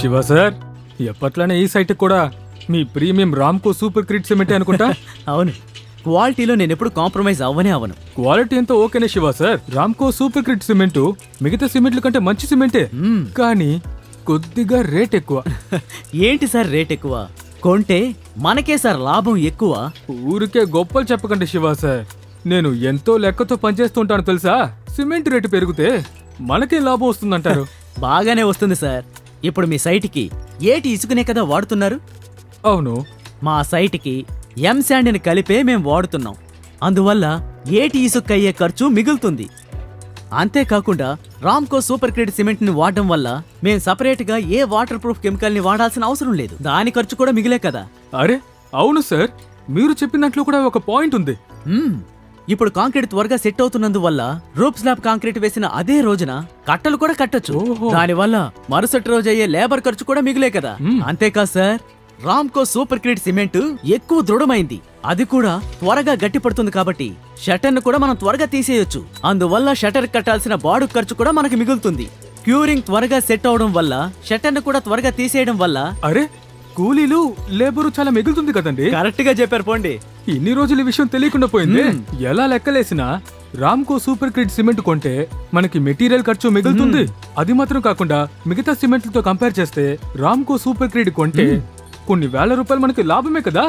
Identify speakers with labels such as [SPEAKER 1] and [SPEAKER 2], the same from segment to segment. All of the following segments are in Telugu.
[SPEAKER 1] శివ సార్, ఎప్పట్లానే ఈ సైట్ కూడా మీ premium Ramco supercrete cement అనుకుంటా.
[SPEAKER 2] అవును, క్వాలిటీలో నేను ఎప్పుడు కాంప్రమైజ్ అవ్వనే అవను.
[SPEAKER 1] క్వాలిటీ ఎంతో ఓకేనే Shiva sir. Ramco supercrete cement మిగతా సిమెంట్ల కంటే మంచి సిమెంటే, కానీ కొద్దిగా రేట్ ఎక్కువ.
[SPEAKER 2] ఏంటి సార్ రేట్ ఎక్కువ? కొంటే మనకే సార్ లాభం ఎక్కువ.
[SPEAKER 1] ఊరికే గొప్పలు చెప్పకండి శివ సార్. నేను ఎంతో లెక్కతో పనిచేస్తుంటాను తెలుసా. సిమెంట్ రేటు పెరిగితే మనకే లాభం వస్తుందంటారు.
[SPEAKER 2] బాగానే వస్తుంది సార్. ఇప్పుడు మీ సైట్కి ఏటి ఇసుకనే కదా వాడుతున్నారు?
[SPEAKER 1] అవును.
[SPEAKER 2] మా సైట్కి ఎం శాండ్ని కలిపే మేం వాడుతున్నాం. అందువల్ల ఏటి ఇసుకయ్యే ఖర్చు మిగులుతుంది. అంతేకాకుండా రామ్కో సూపర్ క్రీట్ సిమెంట్ ని వాడడం వల్ల మేం సపరేట్ గా ఏ వాటర్ ప్రూఫ్ కెమికల్ ని వాడాల్సిన అవసరం లేదు. దాని ఖర్చు కూడా మిగిలే కదా.
[SPEAKER 1] అరే అవును సార్, మీరు చెప్పినట్లు కూడా ఒక పాయింట్ ఉంది.
[SPEAKER 2] ఇప్పుడు కాంక్రీట్ త్వరగా సెట్ అవుతున్నందువల్ల రూప్ స్లాబ్ కాంక్రీట్ వేసిన అదే రోజున కట్టలు కూడా కట్టొచ్చు. దానివల్ల మరుసటి రోజు అయ్యే లేబర్ ఖర్చు కూడా మిగిలే కదా. అంతేకాదు sir, Ramco supercrete cement ఎక్కువ దృఢమైంది. అది కూడా త్వరగా గట్టిపడుతుంది కాబట్టి షట్టర్ ను కూడా మనం త్వరగా తీసేయొచ్చు. అందువల్ల షట్టర్ కట్టాల్సిన బాడు ఖర్చు కూడా మనకి మిగులుతుంది. క్యూరింగ్ త్వరగా సెట్ అవడం వల్ల షట్టర్ ను కూడా త్వరగా తీసేయడం వల్ల
[SPEAKER 1] అరే కూలీలు లేబరు చాలా మిగులుతుంది కదండి.
[SPEAKER 2] కరెక్ట్ గా చెప్పారు పోండి.
[SPEAKER 1] ఇన్ని రోజులు ఈ విషయం తెలియకుండా పోయింది. ఎలా లెక్కలేసినా రామ్కో సూపర్ క్రీట్ సిమెంట్ కొంటే మనకి మెటీరియల్ ఖర్చు మిగులుతుంది. అది మాత్రం కాకుండా మిగతా సిమెంట్లతో కంపేర్ చేస్తే రామ్కో సూపర్ క్రీట్ కొంటే కొన్ని వేల రూపాయలు మనకి లాభమే కదా.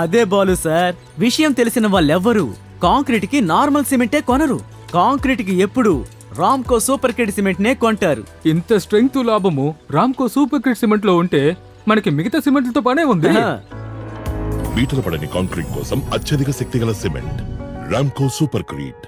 [SPEAKER 2] అదే బాలు సార్, విషయం తెలిసిన వాళ్ళెవ్వరూ కాంక్రీట్ కి నార్మల్ సిమెంటే కొనరు. కాంక్రీట్ కి ఎప్పుడు రామ్కో సూపర్ క్రీట్ సిమెంట్ నే కొంటారు.
[SPEAKER 1] ఇంత స్ట్రెంగ్త్ లాభము రామ్కో సూపర్ క్రీట్ సిమెంట్ లో ఉంటే మనకి మిగతా సిమెంట్లతో పనే ఉంది.
[SPEAKER 3] బీటలు పడని కాంక్రీట్ కోసం అత్యధిక శక్తిగల సిమెంట్ రామ్కో సూపర్ క్రీట్.